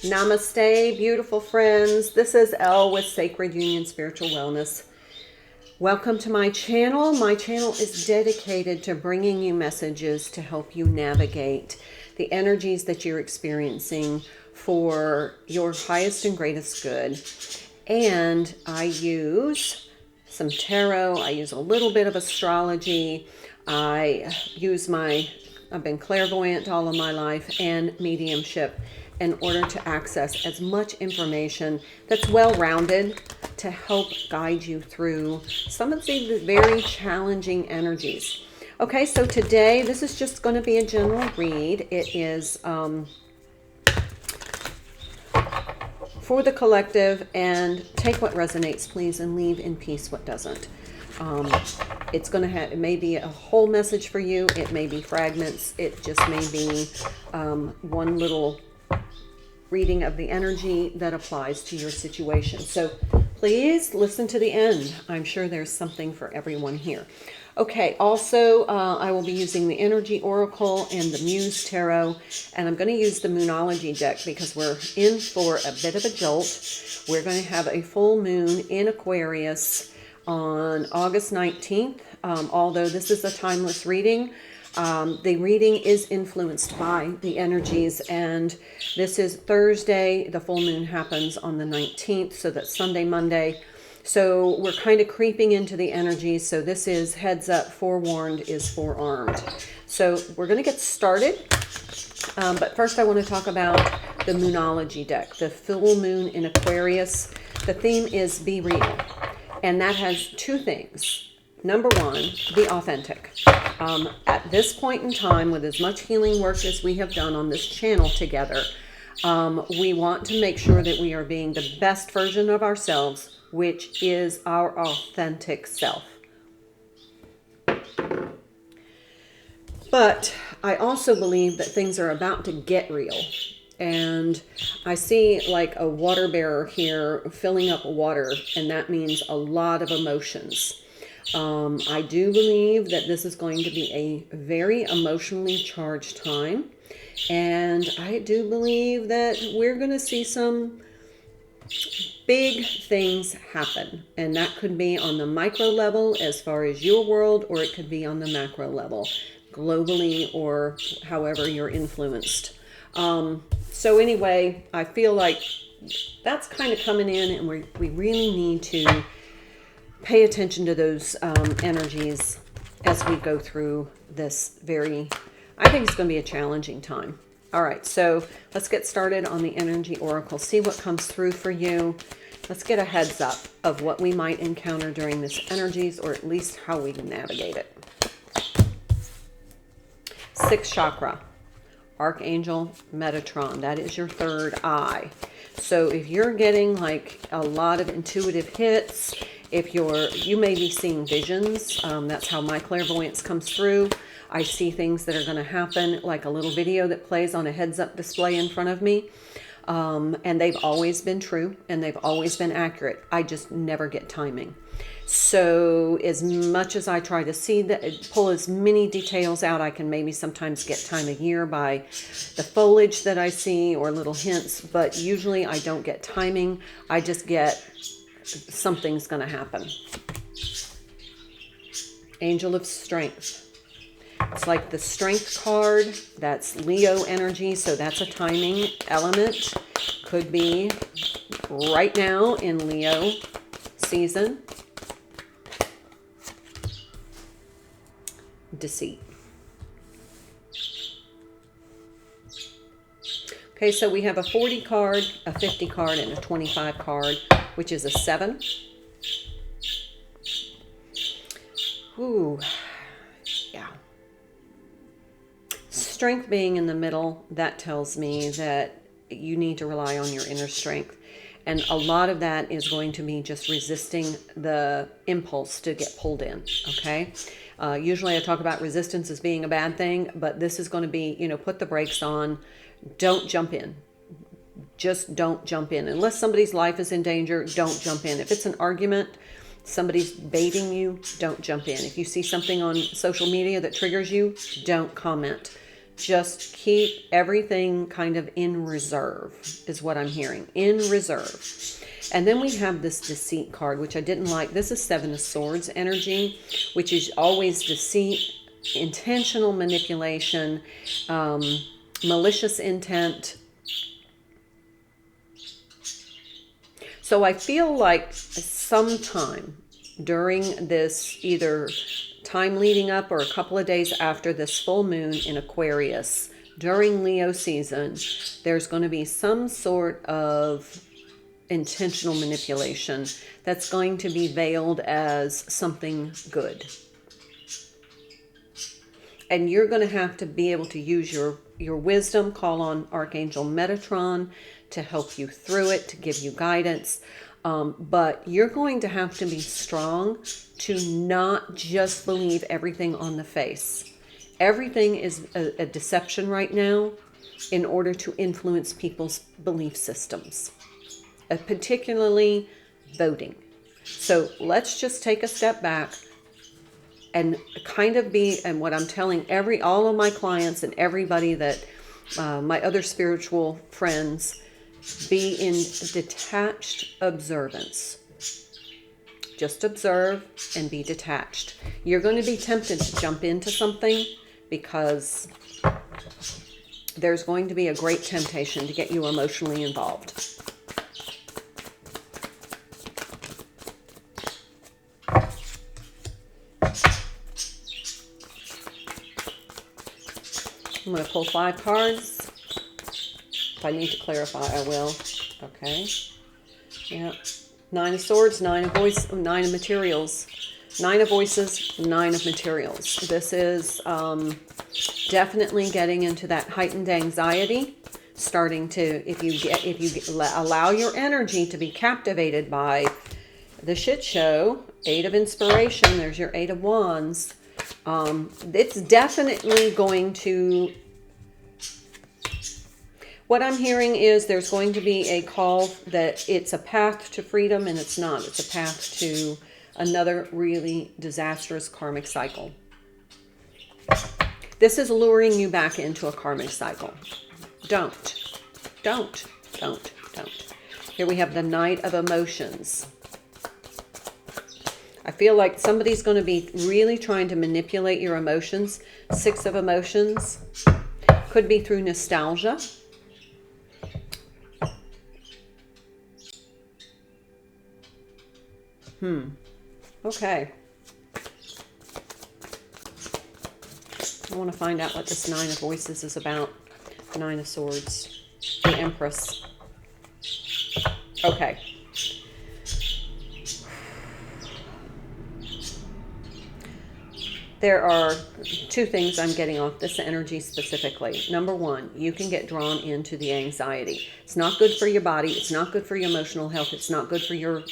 Namaste, beautiful friends. This is Elle with Sacred Union Spiritual Wellness. Welcome to my channel. My channel is dedicated to bringing you messages to help you navigate the energies that you're experiencing for your highest and greatest good. And I use some tarot. I use a little bit of astrology. I've been clairvoyant all of my life and mediumship in order to access as much information that's well-rounded to help guide you through some of the very challenging energies. Okay, so today this is just going to be a general read. It is for the collective, and take what resonates, please, and leave in peace what doesn't. It may be a whole message for you. It may be fragments. It just may be one little reading of the energy that applies to your situation. So please listen to the end. I'm sure there's something for everyone here. Okay, also I will be using the Energy Oracle and the Muse Tarot, and I'm going to use the Moonology deck because we're in for a bit of a jolt. We're going to have a full moon in Aquarius on August 19th. Although this is a timeless reading, the reading is influenced by the energies, and this is Thursday. The full moon happens on the 19th, so that's Sunday, Monday. So we're kind of creeping into the energies. So this is heads up, forewarned is forearmed. So we're going to get started. But first I want to talk about the Moonology deck, the full moon in Aquarius. The theme is be real. And that has two things. Number one, be authentic. At this point in time, with as much healing work as we have done on this channel together, we want to make sure that we are being the best version of ourselves, which is our authentic self. But I also believe that things are about to get real. And I see like a water bearer here filling up water, and that means a lot of emotions. I do believe that this is going to be a very emotionally charged time. And I do believe that we're going to see some big things happen. And that could be on the micro level as far as your world, or it could be on the macro level, globally, or however you're influenced. So anyway, I feel like that's kind of coming in, and we really need to pay attention to those energies as we go through this I think it's going to be a challenging time. All right, so let's get started on the Energy Oracle. See what comes through for you. Let's get a heads up of what we might encounter during this energies, or at least how we can navigate it. Sixth chakra. Archangel Metatron, that is your third eye. So if you're getting like a lot of intuitive hits, you may be seeing visions. That's how my clairvoyance comes through. I see things that are going to happen, like a little video that plays on a heads-up display in front of me. And they've always been true, and they've always been accurate. I just never get timing. So as much as I try to pull as many details out, I can maybe sometimes get time of year by the foliage that I see or little hints, but usually I don't get timing. I just get something's going to happen. Angel of Strength. It's like the Strength card. That's Leo energy, so that's a timing element. Could be right now in Leo season. Deceit. Okay, so we have a 40 card, a 50 card, and a 25 card, which is a 7. Ooh, yeah. Strength being in the middle, that tells me that you need to rely on your inner strength. And a lot of that is going to be just resisting the impulse to get pulled in, okay? Usually I talk about resistance as being a bad thing, but this is going to be, put the brakes on. Don't jump in. Just don't jump in. Unless somebody's life is in danger, don't jump in. If it's an argument, somebody's baiting you, don't jump in. If you see something on social media that triggers you, don't comment. just keep everything kind of in reserve, is what I'm hearing. In reserve. And then we have this deceit card, which I didn't like. This is Seven of Swords energy, which is always deceit, intentional manipulation, malicious intent. So I feel like sometime during this, either time leading up or a couple of days after this full moon in Aquarius, during Leo season, there's going to be some sort of intentional manipulation that's going to be veiled as something good. And you're going to have to be able to use your wisdom, call on Archangel Metatron to help you through it, to give you guidance. But you're going to have to be strong to not just believe everything on the face. Everything is a deception right now in order to influence people's belief systems, particularly voting. So let's just take a step back and kind of be, and what I'm telling all of my clients and everybody that, my other spiritual friends, be in detached observance. Just observe and be detached. You're going to be tempted to jump into something because there's going to be a great temptation to get you emotionally involved. I'm going to pull 5 cards. If I need to clarify, I will. Okay. Yeah. 9 of Swords, 9 of voice, 9 of materials. 9 of voices, 9 of materials. This is definitely getting into that heightened anxiety. Starting to, if you allow your energy to be captivated by the shit show, 8 of inspiration. There's your 8 of wands. It's definitely going to, what I'm hearing is there's going to be a call that it's a path to freedom, and it's not. It's a path to another really disastrous karmic cycle. This is luring you back into a karmic cycle. Don't. Here we have the Knight of Emotions. I feel like somebody's going to be really trying to manipulate your emotions. 6 of Emotions. Could be through nostalgia. Okay. I want to find out what this 9 of Voices is about. 9 of Swords. The Empress. Okay. There are 2 things I'm getting off this energy specifically. Number 1, you can get drawn into the anxiety. It's not good for your body. It's not good for your emotional health. It's not good for your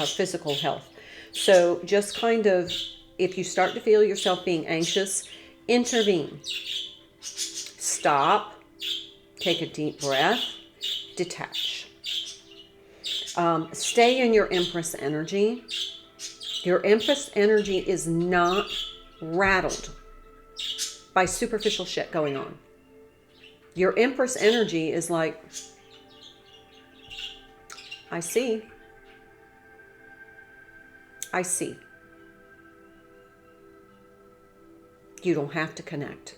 physical health. So just kind of, if you start to feel yourself being anxious, intervene. Stop. Take a deep breath. Detach. Stay in your Empress energy. Your Empress energy is not rattled by superficial shit going on. Your Empress energy is like, I see. You don't have to connect.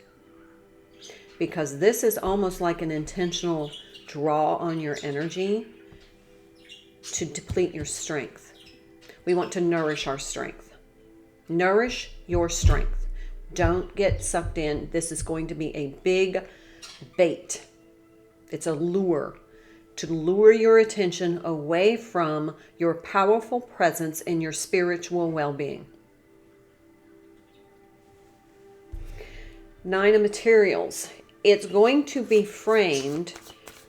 Because this is almost like an intentional draw on your energy to deplete your strength. We want to nourish our strength. Nourish your strength. Don't get sucked in. This is going to be a big bait. It's a lure to lure your attention away from your powerful presence and your spiritual well-being. 9 of Materials. It's going to be framed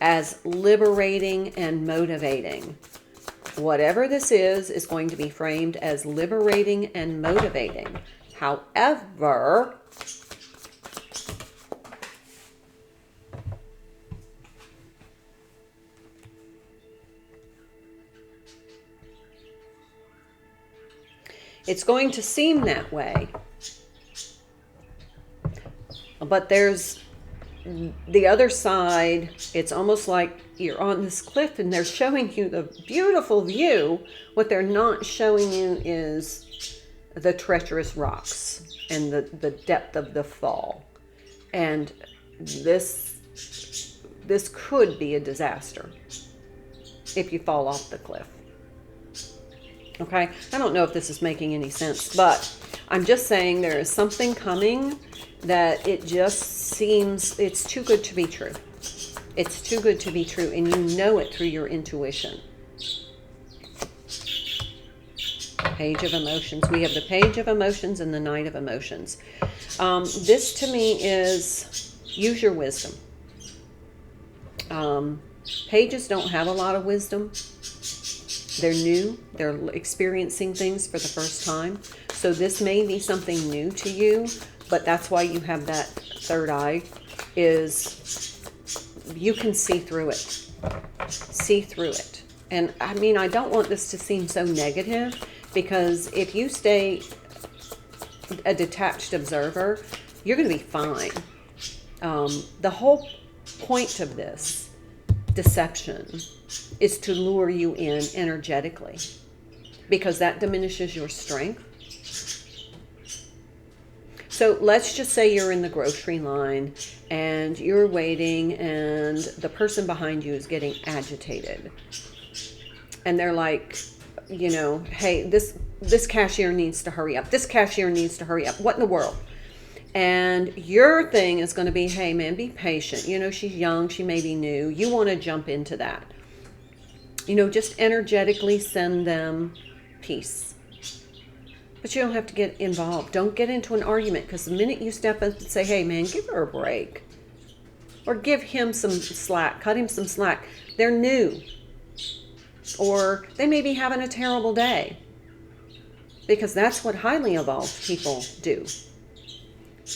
as liberating and motivating. Whatever this is going to be framed as liberating and motivating. However, it's going to seem that way. But there's the other side, it's almost like you're on this cliff and they're showing you the beautiful view. What they're not showing you is the treacherous rocks and the depth of the fall. And this could be a disaster if you fall off the cliff. Okay? I don't know if this is making any sense, but I'm just saying there is something coming that it just seems it's too good to be true. It's too good to be true, and you know it through your intuition. Page of Emotions. We have the Page of Emotions and the Knight of Emotions. This to me is use your wisdom. Pages don't have a lot of wisdom. They're new. They're experiencing things for the first time. So this may be something new to you, but that's why you have that third eye, is you can see through it. See through it. And I mean, I don't want this to seem so negative, because if you stay a detached observer, you're going to be fine. The whole point of this deception is to lure you in energetically, because that diminishes your strength. So let's just say you're in the grocery line and you're waiting and the person behind you is getting agitated. And they're like, you know, hey, this cashier needs to hurry up. This cashier needs to hurry up. What in the world? And your thing is going to be, hey, man, be patient. You know, she's young. She may be new. You want to jump into that. You know, just energetically send them peace. But you don't have to get involved. Don't get into an argument, because the minute you step up and say, hey, man, give her a break. Or give him some slack. Cut him some slack. They're new. Or they may be having a terrible day. Because that's what highly evolved people do.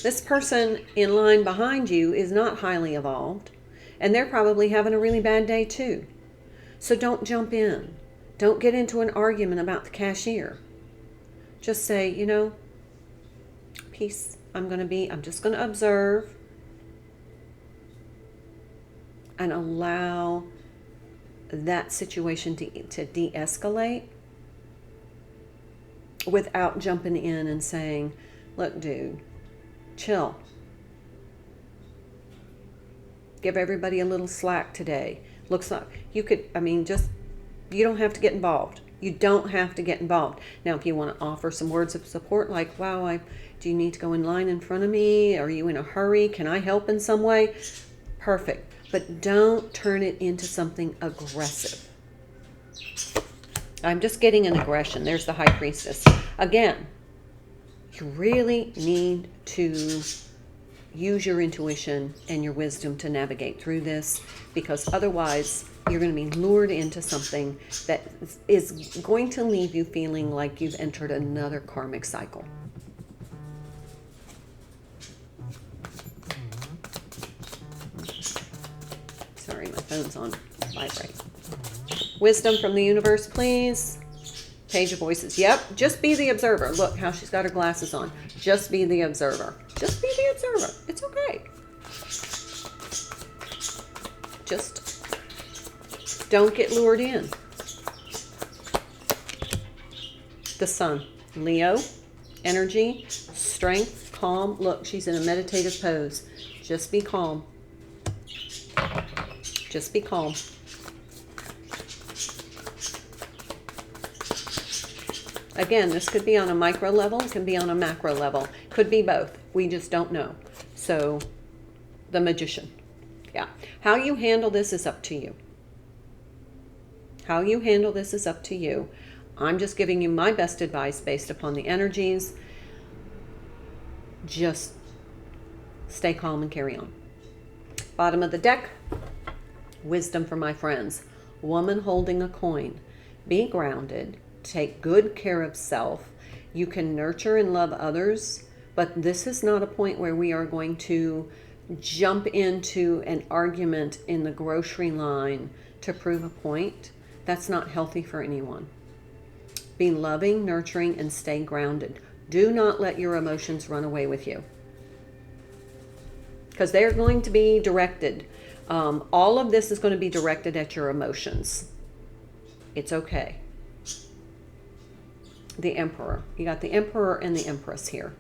This person in line behind you is not highly evolved. And they're probably having a really bad day too. So don't jump in. Don't get into an argument about the cashier. Just say, you know, peace. I'm just going to observe and allow that situation to de-escalate without jumping in and saying, look, dude, chill. Give everybody a little slack today. Looks like you could, you don't have to get involved. You don't have to get involved. Now, if you want to offer some words of support, like, wow, do you need to go in line in front of me? Are you in a hurry? Can I help in some way? Perfect. But don't turn it into something aggressive. I'm just getting an aggression. There's the High Priestess. Again, you really need to use your intuition and your wisdom to navigate through this, because otherwise you're going to be lured into something that is going to leave you feeling like you've entered another karmic cycle. Sorry, my phone's on vibrate. Wisdom from the universe, please. Page of Voices. Yep, just be the observer. Look how she's got her glasses on. Just be the observer. Just be the observer. It's okay. Just don't get lured in. The Sun. Leo. Energy. Strength. Calm. Look, she's in a meditative pose. Just be calm. Just be calm. Again, this could be on a micro level, it can be on a macro level. Could be both. We just don't know. So, the Magician. Yeah. How you handle this is up to you. How you handle this is up to you. I'm just giving you my best advice based upon the energies. Just stay calm and carry on. Bottom of the deck. Wisdom for my friends. Woman holding a coin. Be grounded. Take good care of self. You can nurture and love others, but this is not a point where we are going to jump into an argument in the grocery line to prove a point. That's not healthy for anyone. Be loving, nurturing, and stay grounded. Do not let your emotions run away with you. because they're going to be directed. All of this is going to be directed at your emotions. It's okay. The Emperor. You got the Emperor and the Empress here.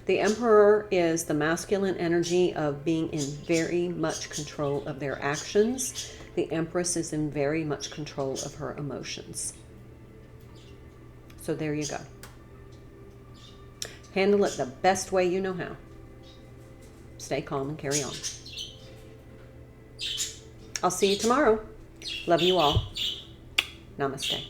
The Emperor is the masculine energy of being in very much control of their actions. The Empress is in very much control of her emotions. So there you go. Handle it the best way you know how. Stay calm and carry on. I'll see you tomorrow. Love you all. Namaste.